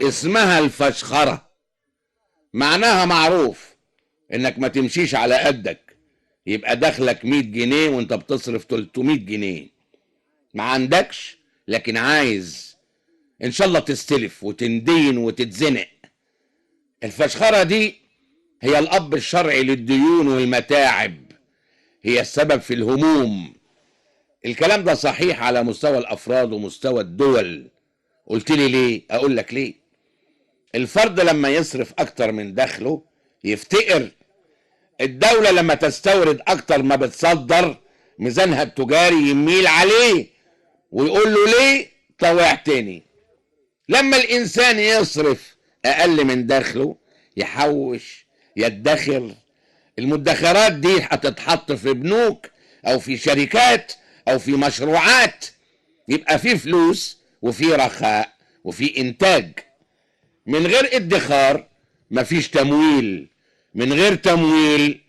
اسمها الفشخرة. معناها معروف، انك ما تمشيش على قدك، يبقى دخلك 100 جنيه وانت بتصرف 300 جنيه. ما عندكش لكن عايز ان شاء الله تستلف وتندين وتتزنق. الفشخرة دي هي الاب الشرعي للديون والمتاعب، هي السبب في الهموم. الكلام ده صحيح على مستوى الافراد ومستوى الدول. قلت لي ليه؟ اقول لك ليه. الفرد لما يصرف اكتر من دخله يفتقر. الدولة لما تستورد اكتر ما بتصدر ميزانها التجاري يميل عليه ويقول له ليه طوعتني. لما الانسان يصرف اقل من دخله يحوش يدخر. المدخرات دي هتتحط في بنوك او في شركات او في مشروعات، يبقى في فلوس وفي رخاء وفي انتاج. من غير ادخار مفيش تمويل، من غير تمويل